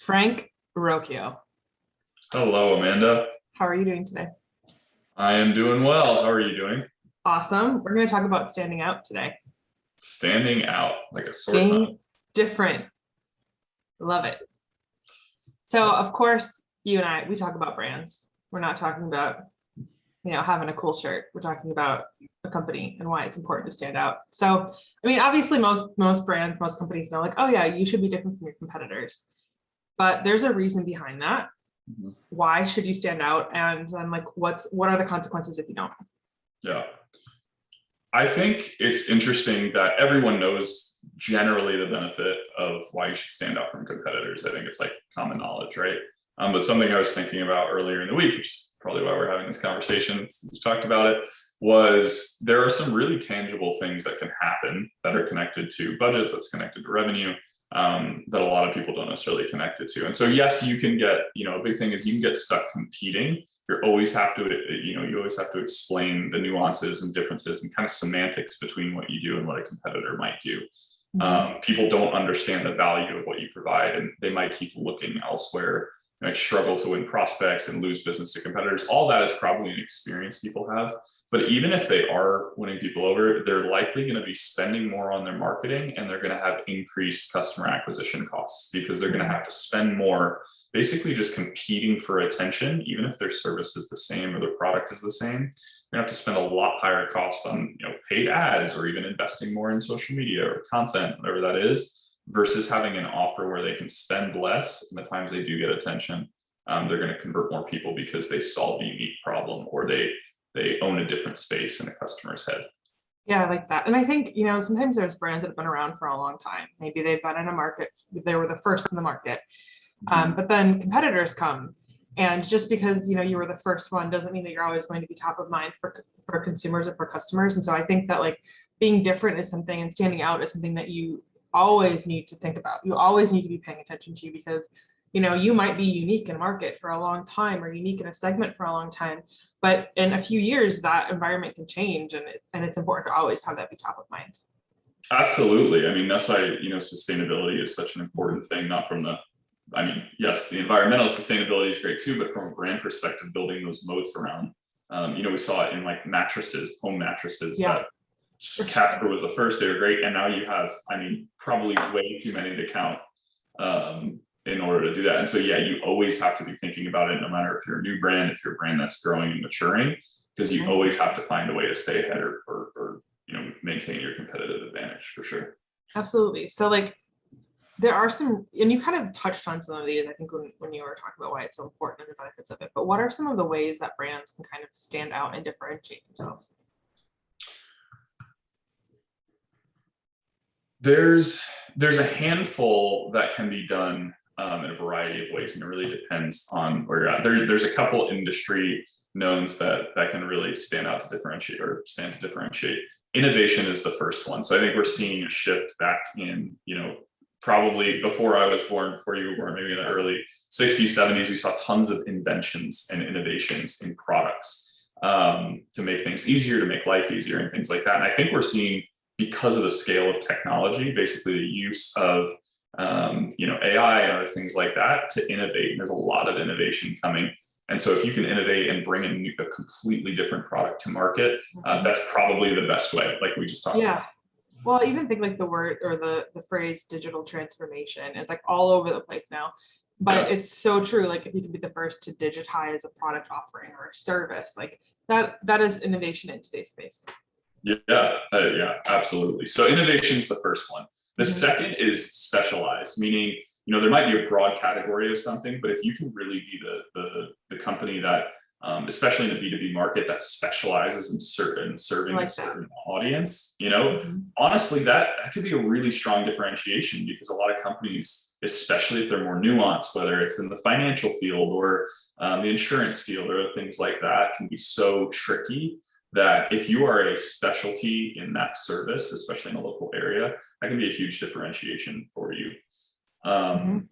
Frank Rocchio. Hello, Amanda. How are you doing today? I am doing well. How are you doing? Awesome. We're going to talk about standing out today. Standing out like a sore thumb. Being different. Love it. So, of course, you and I, we talk about brands. We're not talking about, having a cool shirt. We're talking about a company and why it's important to stand out. So, I mean, obviously most brands, most companies know like, oh yeah, you should be different from your competitors. But there's a reason behind that. Mhm. Why should you stand out? And then like what are the consequences if you don't? Yeah. I think it's interesting that everyone knows generally the benefit of why you should stand out from competitors. I think it's like common knowledge, right? But something I was thinking about earlier in the week, which is probably why we're having this conversation since we talked about it, was there are some really tangible things that can happen that are connected to budgets, that's connected to revenue, that a lot of people don't necessarily connect it to. And so, yes, you can get, a big thing is you can get stuck competing. You always have to, you always have to explain the nuances and differences and kind of semantics between what you do and what a competitor might do. People don't understand the value of what you provide, and they might keep looking elsewhere. Might struggle to win prospects and lose business to competitors. All that is probably an experience people have. But even if they are winning people over, they're likely going to be spending more on their marketing, and they're going to have increased customer acquisition costs because they're going to have to spend more basically just competing for attention. Even if their service is the same or their product is the same, they're going to have to spend a lot higher cost on paid ads or even investing more in social media or content, whatever that is, versus having an offer where they can spend less, and the times they do get attention, they're going to convert more people because they solve a unique problem or they own a different space in a customer's head. Yeah, I like that. And I think, sometimes there's brands that have been around for a long time. Maybe they've been in a market, they were the first in the market. But then competitors come. And just because, you were the first one doesn't mean that you're always going to be top of mind for consumers or for customers. And so I think that like being different is something, and standing out is something that you always need to think about. You always need to be paying attention to, because you might be unique in market for a long time or unique in a segment for a long time, but in a few years that environment can change, and it's important to always have that be top of mind. Absolutely. I mean, that's why sustainability is such an important thing. Not from yes, the environmental sustainability is great too, but from a brand perspective, building those moats around, we saw it in like mattresses, home mattresses. Yeah. That Casper was the first. They were great, and now you have, probably way too many to count in order to do that. And so, yeah, you always have to be thinking about it, no matter if you're a new brand, if you're a brand that's growing and maturing, because you always have to find a way to stay ahead or maintain your competitive advantage for sure. Absolutely. So like there are some, and you kind of touched on some of these, I think, when you were talking about why it's so important and the benefits of it, but what are some of the ways that brands can kind of stand out and differentiate themselves? There's a handful that can be done in a variety of ways, and it really depends on where you're at. There's a couple industry knowns that can really stand out to differentiate or stand to differentiate. Innovation is the first one. So I think we're seeing a shift back in, probably before I was born, before you were born, maybe in the early 60s, 70s, we saw tons of inventions and innovations in products to make things easier, to make life easier and things like that. And I think we're seeing, because of the scale of technology, basically the use of AI and other things like that to innovate. And there's a lot of innovation coming. And so if you can innovate and bring a completely different product to market, that's probably the best way, like we just talked about. Well, I even think like the word or the phrase digital transformation is like all over the place now. But it's so true. Like if you can be the first to digitize a product offering or a service, like that is innovation in today's space. Yeah, absolutely. So innovation is the first one. The second is specialized, meaning, there might be a broad category of something, but if you can really be the company that, especially in the B2B market, that specializes in serving a certain audience, honestly, that could be a really strong differentiation, because a lot of companies, especially if they're more nuanced, whether it's in the financial field or the insurance field or things like that, can be so tricky that if you are a specialty in that service, especially in a local area, that can be a huge differentiation for you. And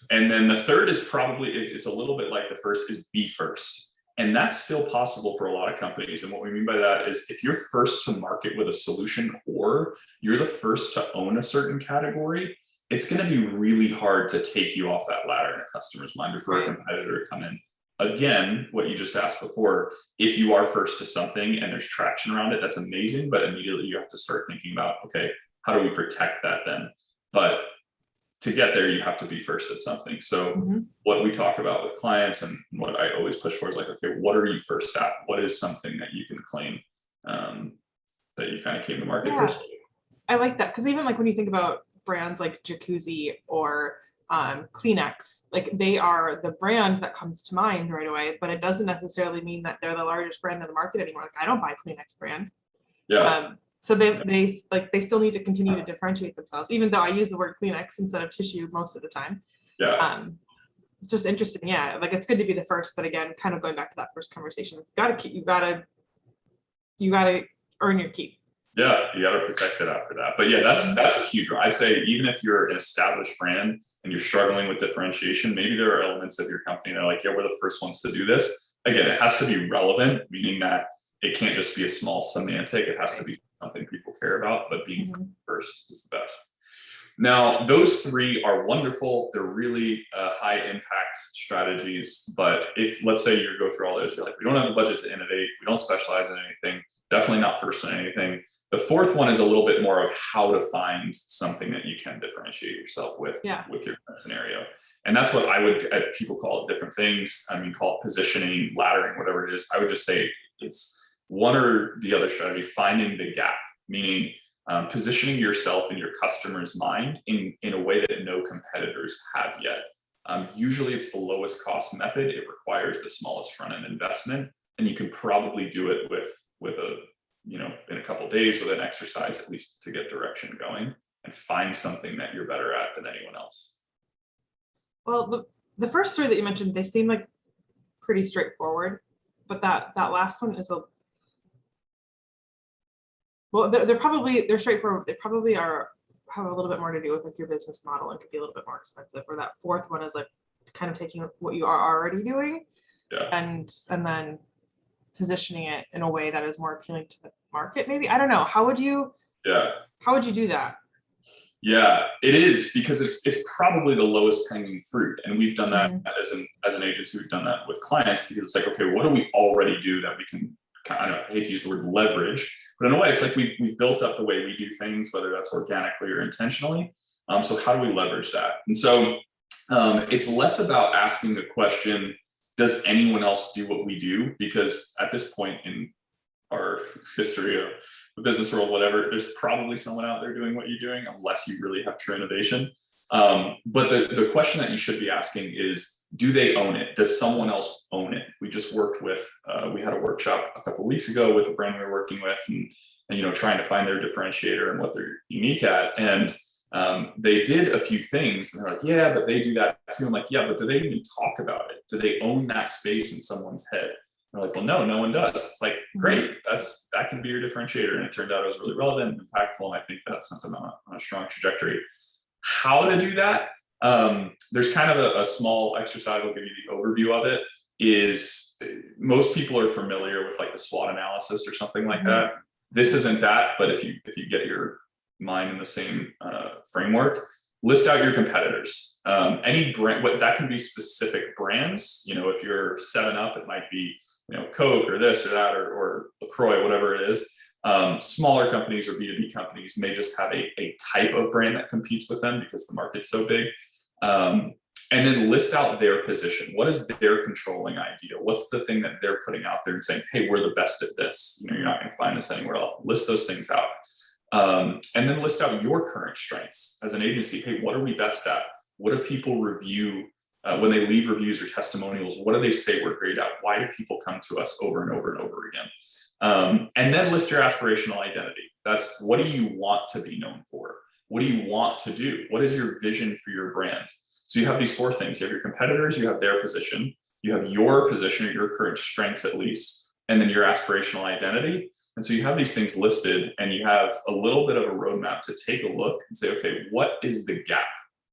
then the third is probably, it's a little bit like the first, is be first. And that's still possible for a lot of companies. And what we mean by that is if you're first to market with a solution, or you're the first to own a certain category, it's going to be really hard to take you off that ladder in a customer's mind or for a Right. competitor to come in. Again, what you just asked before, if you are first to something and there's traction around it, that's amazing. But immediately you have to start thinking about, okay, how do we protect that then? But to get there, you have to be first at something. So Mhm. what we talk about with clients and what I always push for is like, okay, what are you first at? What is something that you can claim that you kind of came to market Yeah. first? I like that because even like when you think about brands like Jacuzzi or Kleenex, like they are the brand that comes to mind right away, but it doesn't necessarily mean that they're the largest brand in the market anymore. Like I don't buy Kleenex brand. Yeah, So they still need to continue to differentiate themselves, even though I use the word Kleenex instead of tissue most of the time. yeah, It's just interesting, yeah. Like it's good to be the first, but again, kind of going back to that first conversation, you gotta earn your keep. yeah. You got to protect it after that. But yeah, that's a huge one. I'd say even if you're an established brand and you're struggling with differentiation, maybe there are elements of your company that are like, yeah, we're the first ones to do this. Again, it has to be relevant, meaning that it can't just be a small semantic. It has to be something people care about, but being Mhm. first is the best. Now, those three are wonderful. They're really high impact strategies. But if, let's say, you go through all those, you're like, we don't have the budget to innovate, we don't specialize in anything, definitely not first in anything. The fourth one is a little bit more of how to find something that you can differentiate yourself with Yeah. your current scenario. And that's what I would, people call it different things. I mean, call it positioning, laddering, whatever it is. I would just say it's one or the other strategy, finding the gap, meaning positioning yourself in your customer's mind in a way that no competitors have yet. Usually it's the lowest cost method. It requires the smallest front end investment. And you can probably do it with a, in a couple of days with an exercise, at least to get direction going and find something that you're better at than anyone else. Well, the first three that you mentioned, they seem like pretty straightforward, but that last one is they're straightforward. They probably have a little bit more to do with like your business model and could be a little bit more expensive. Or that fourth one is like kind of taking what you are already doing Yeah. and then positioning it in a way that is more appealing to the market. Maybe, I don't know. How would you do that? Yeah, it is, because it's probably the lowest hanging fruit, and we've done that as an agency. We've done that with clients because it's like, okay, what do we already do that we can kind of, I hate to use the word leverage, but in a way, it's like we've built up the way we do things, whether that's organically or intentionally. So how do we leverage that? And so it's less about asking the question, does anyone else do what we do? Because at this point in our history of the business world, whatever, there's probably someone out there doing what you're doing, unless you really have true innovation. But the question that you should be asking is, do they own it? Does someone else own it? We just worked with, we had a workshop a couple of weeks ago with a brand we were working with, and trying to find their differentiator and what they're unique at. And they did a few things, and they're like, yeah, but they do that too. I'm like, yeah, but do they even talk about it? Do they own that space in someone's head? They're like, well, no one does. It's like, great, that can be your differentiator. And it turned out it was really relevant and impactful. And I think that's something on a strong trajectory. How to do that? There's kind of a small exercise. I'll give you the overview of it. Is most people are familiar with like the SWOT analysis or something like that. This isn't that, but if you get your mind in the same framework, list out your competitors. Any brand, what that can be specific brands. If you're 7-Up, it might be Coke or this or that or LaCroix, whatever it is. Smaller companies or B2B companies may just have a type of brand that competes with them because the market's so big. And then list out their position. What is their controlling idea? What's the thing that they're putting out there and saying, hey, we're the best at this. You're not going to find this anywhere else. List those things out. And then list out your current strengths as an agency. Hey, what are we best at? What do people review when they leave reviews or testimonials? What do they say we're great at? Why do people come to us over and over and over again? And then list your aspirational identity. That's, what do you want to be known for? What do you want to do? What is your vision for your brand? So you have these 4 things. You have your competitors, you have their position, you have your position or your current strengths at least, and then your aspirational identity. And so you have these things listed, and you have a little bit of a roadmap to take a look and say, okay, what is the gap?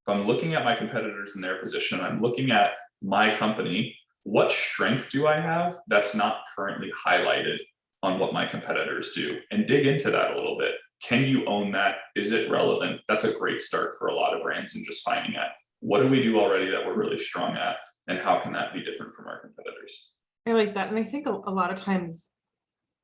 If I'm looking at my competitors and their position, I'm looking at my company, what strength do I have that's not currently highlighted on what my competitors do? And dig into that a little bit. can you own that? Is it relevant? That's a great start for a lot of brands, and just finding out what do we do already that we're really strong at, and how can that be different from our competitors? I like that. And I think a lot of times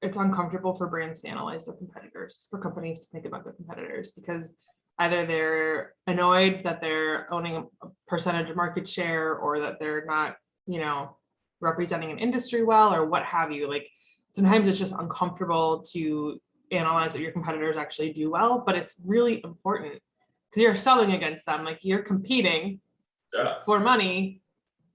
it's uncomfortable for brands to analyze their competitors, for companies to think about their competitors, because either they're annoyed that they're owning a percentage of market share, or that they're not, representing an industry well, or what have you. Like sometimes it's just uncomfortable to analyze what your competitors actually do well, but it's really important because you're selling against them. Like you're competing for money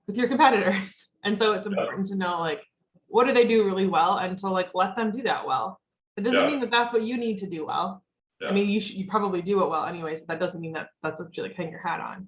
with your competitors. And so it's important to know, like, what do they do really well, and to like let them do that well. It doesn't mean that that's what you need to do well. I mean, you probably do it well anyways, but that doesn't mean that that's what you like hang your hat on.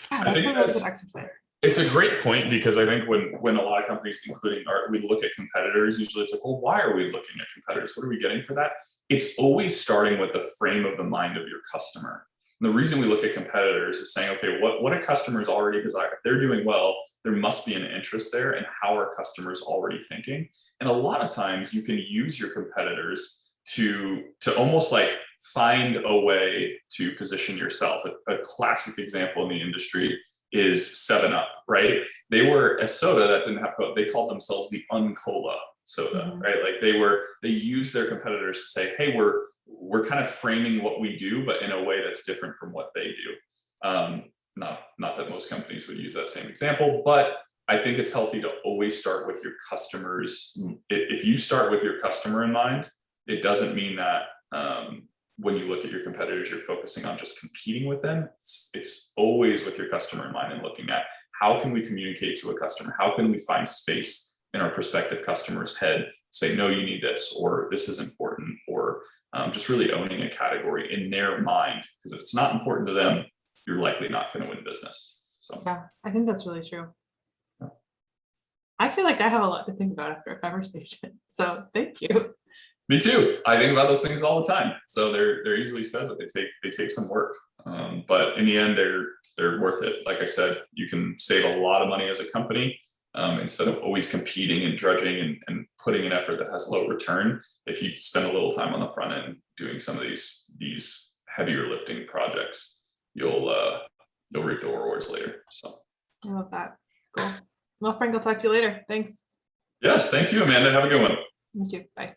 I think that's a really good exercise. It's a great point, because I think when a lot of companies, including we look at competitors, usually it's like, well, why are we looking at competitors? What are we getting for that? It's always starting with the frame of the mind of your customer. And the reason we look at competitors is saying, okay, what do customers already desire? If they're doing well, there must be an interest there, and how are customers already thinking? And a lot of times you can use your competitors to almost like find a way to position yourself. A classic example in the industry is 7-Up, right? They were a soda that didn't have Coke. They called themselves the Uncola soda, right? Like they used their competitors to say, hey, we're kind of framing what we do, but in a way that's different from what they do. Not that most companies would use that same example, but I think it's healthy to always start with your customers. If you start with your customer in mind, it doesn't mean that when you look at your competitors, you're focusing on just competing with them. It's always with your customer in mind, and looking at how can we communicate to a customer? How can we find space in our prospective customer's head, say, no, you need this, or this is important, or just really owning a category in their mind. Because if it's not important to them, you're likely not going to win business. So yeah, I think that's really true. I feel like I have a lot to think about after a conversation. So thank you. Me too. I think about those things all the time. So they're easily said, that they take some work, but in the end, they're worth it. Like I said, you can save a lot of money as a company instead of always competing and drudging and putting an effort that has low return. If you spend a little time on the front end doing some of these heavier lifting projects, you'll reap the rewards later. So I love that. Cool. Well, Frank, I'll talk to you later. Thanks. Yes, thank you, Amanda. Have a good one. You too. Bye.